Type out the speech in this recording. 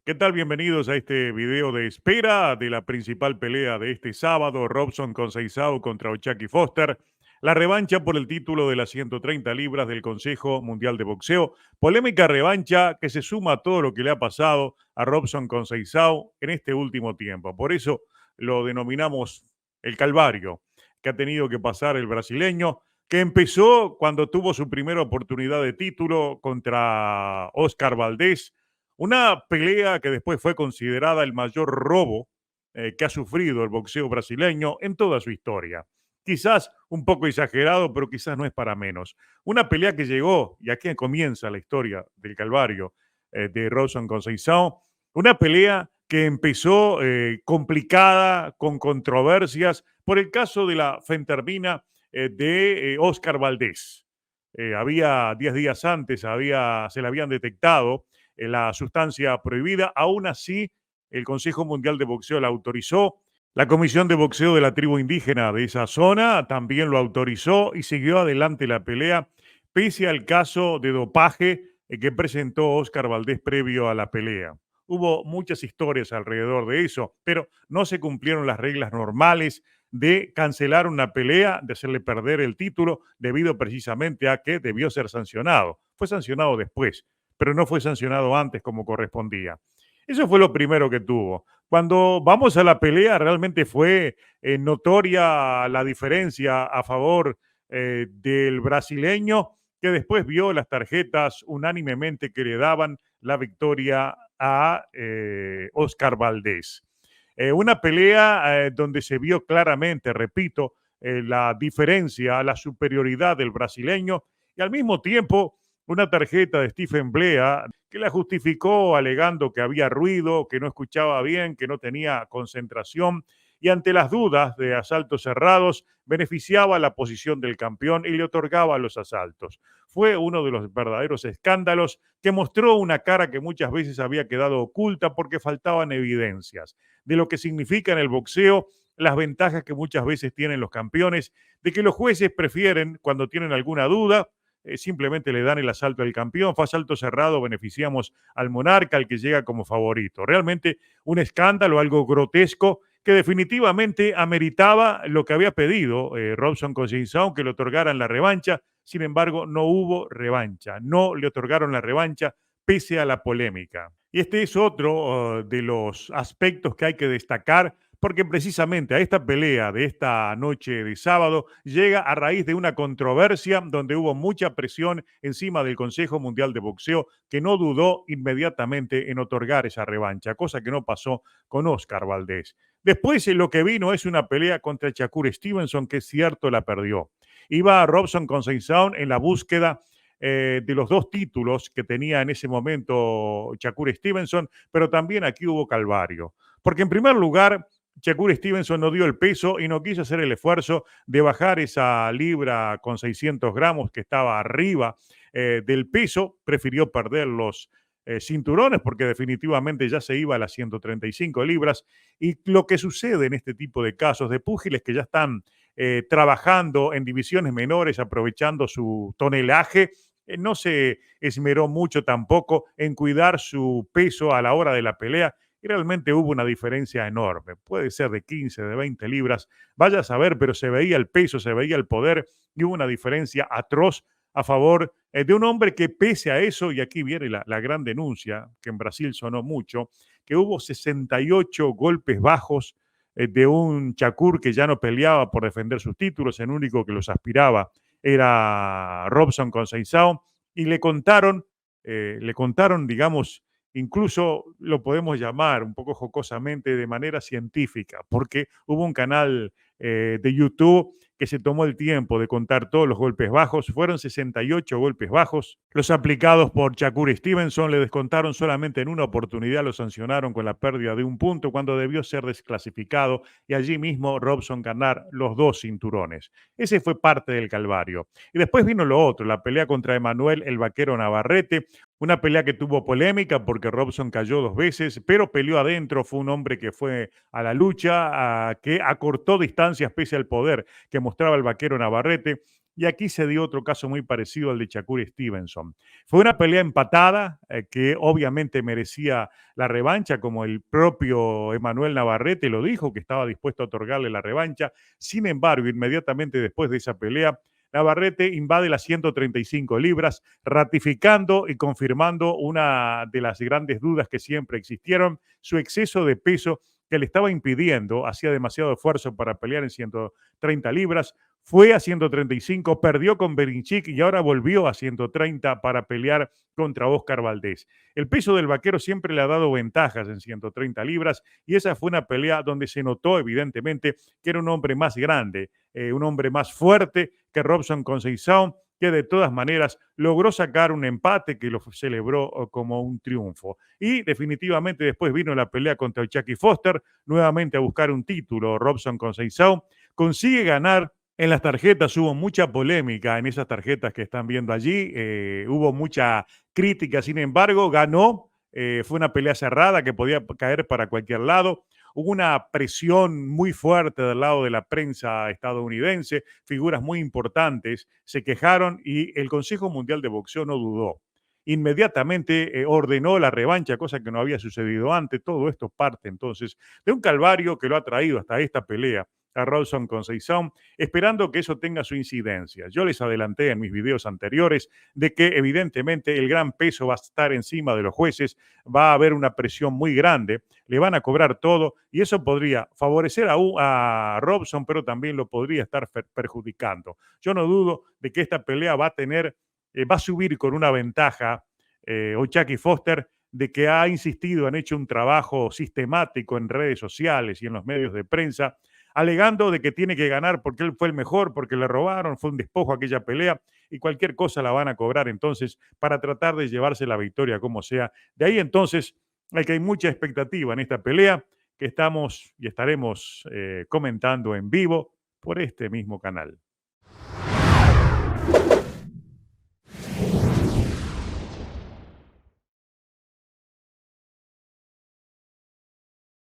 ¿Qué tal? Bienvenidos a este video de espera de la principal pelea de este sábado, Robson Conceição contra O'Shaquie Foster. La revancha por el título de las 130 libras del Consejo Mundial de Boxeo. Polémica revancha que se suma a todo lo que le ha pasado a Robson Conceição en este último tiempo. Por eso lo denominamos el calvario que ha tenido que pasar el brasileño, que empezó cuando tuvo su primera oportunidad de título contra Oscar Valdés. Una pelea que después fue considerada el mayor robo que ha sufrido el boxeo brasileño en toda su historia. Quizás un poco exagerado, pero quizás no es para menos. Una pelea que llegó, y aquí comienza la historia del calvario de Robson Conceição, una pelea que empezó complicada, con controversias, por el caso de la fentermina de Oscar Valdés. Había 10 días antes, se le habían detectado la sustancia prohibida. Aún así, el Consejo Mundial de Boxeo la autorizó. La Comisión de Boxeo de la tribu indígena de esa zona también lo autorizó y siguió adelante la pelea, pese al caso de dopaje que presentó Oscar Valdés previo a la pelea. Hubo muchas historias alrededor de eso, pero no se cumplieron las reglas normales de cancelar una pelea, de hacerle perder el título, debido precisamente a que debió ser sancionado. Fue sancionado después, pero no fue sancionado antes como correspondía. Eso fue lo primero que tuvo. Cuando vamos a la pelea, realmente fue notoria la diferencia a favor del brasileño, que después vio las tarjetas unánimemente que le daban la victoria a Oscar Valdés. Una pelea donde se vio claramente, repito, la diferencia, la superioridad del brasileño y al mismo tiempo una tarjeta de Stephen Blea que la justificó alegando que había ruido, que no escuchaba bien, que no tenía concentración y ante las dudas de asaltos cerrados beneficiaba la posición del campeón y le otorgaba los asaltos. Fue uno de los verdaderos escándalos que mostró una cara que muchas veces había quedado oculta porque faltaban evidencias de lo que significa en el boxeo, las ventajas que muchas veces tienen los campeones, de que los jueces prefieren, cuando tienen alguna duda, simplemente le dan el asalto al campeón. Fue asalto cerrado, beneficiamos al monarca, al que llega como favorito. Realmente un escándalo, algo grotesco, que definitivamente ameritaba lo que había pedido Robson Conceição, que le otorgaran la revancha. Sin embargo, no hubo revancha, no le otorgaron la revancha pese a la polémica. Y este es otro de los aspectos que hay que destacar, porque precisamente a esta pelea de esta noche de sábado llega a raíz de una controversia donde hubo mucha presión encima del Consejo Mundial de Boxeo, que no dudó inmediatamente en otorgar esa revancha, cosa que no pasó con Oscar Valdés. Después lo que vino es una pelea contra Shakur Stevenson, que es cierto la perdió. Iba Robson Conceição en la búsqueda de los dos títulos que tenía en ese momento Shakur Stevenson, pero también aquí hubo calvario. Porque en primer lugar, Shakur Stevenson no dio el peso y no quiso hacer el esfuerzo de bajar esa libra con 600 gramos que estaba arriba del peso, prefirió perder los cinturones porque definitivamente ya se iba a las 135 libras. Y lo que sucede en este tipo de casos de púgiles que ya están trabajando en divisiones menores, aprovechando su tonelaje, no se esmeró mucho tampoco en cuidar su peso a la hora de la pelea y realmente hubo una diferencia enorme. Puede ser de 15, de 20 libras, vaya a saber, pero se veía el peso, se veía el poder y hubo una diferencia atroz a favor de un hombre que pese a eso, y aquí viene la gran denuncia, que en Brasil sonó mucho, que hubo 68 golpes bajos de un Shakur que ya no peleaba por defender sus títulos, el único que los aspiraba era Robson Conceição, y le contaron, digamos, incluso lo podemos llamar un poco jocosamente de manera científica, porque hubo un canal de YouTube que se tomó el tiempo de contar todos los golpes bajos. Fueron 68 golpes bajos. Los aplicados por Shakur Stevenson le descontaron solamente en una oportunidad, lo sancionaron con la pérdida de un punto cuando debió ser desclasificado y allí mismo Robson ganar los dos cinturones. Ese fue parte del calvario. Y después vino lo otro, la pelea contra Emanuel el Vaquero Navarrete, una pelea que tuvo polémica porque Robson cayó dos veces, pero peleó adentro. Fue un hombre que fue a la lucha, que acortó distancias pese al poder que mostraba el Vaquero Navarrete. y aquí se dio otro caso muy parecido al de Shakur Stevenson. Fue una pelea empatada que obviamente merecía la revancha, como el propio Emanuel Navarrete lo dijo, que estaba dispuesto a otorgarle la revancha. Sin embargo, inmediatamente después de esa pelea, Navarrete invade las 135 libras, ratificando y confirmando una de las grandes dudas que siempre existieron, su exceso de peso que le estaba impidiendo, hacía demasiado esfuerzo para pelear en 130 libras, fue a 135, perdió con Berinchik y ahora volvió a 130 para pelear contra Oscar Valdés. El peso del vaquero siempre le ha dado ventajas en 130 libras y esa fue una pelea donde se notó evidentemente que era un hombre más grande, un hombre más fuerte que Robson Conceição, que de todas maneras logró sacar un empate que lo celebró como un triunfo. Y definitivamente después vino la pelea contra Chucky Foster, nuevamente a buscar un título. Robson Conceição consigue ganar. En las tarjetas hubo mucha polémica, en esas tarjetas que están viendo allí, hubo mucha crítica, sin embargo, ganó, fue una pelea cerrada que podía caer para cualquier lado, hubo una presión muy fuerte del lado de la prensa estadounidense, figuras muy importantes se quejaron y el Consejo Mundial de Boxeo no dudó. Inmediatamente ordenó la revancha, cosa que no había sucedido antes. Todo esto parte entonces de un calvario que lo ha traído hasta esta pelea a Robson Conceição, esperando que eso tenga su incidencia. Yo les adelanté en mis videos anteriores de que evidentemente el gran peso va a estar encima de los jueces, va a haber una presión muy grande, le van a cobrar todo y eso podría favorecer a Robson, pero también lo podría estar perjudicando. Yo no dudo de que esta pelea va a tener, va a subir con una ventaja O'Chucky Foster de que ha insistido, han hecho un trabajo sistemático en redes sociales y en los medios de prensa, alegando de que tiene que ganar porque él fue el mejor, porque le robaron, fue un despojo aquella pelea y cualquier cosa la van a cobrar entonces para tratar de llevarse la victoria como sea. De ahí entonces hay que hay mucha expectativa en esta pelea que estamos y estaremos comentando en vivo por este mismo canal.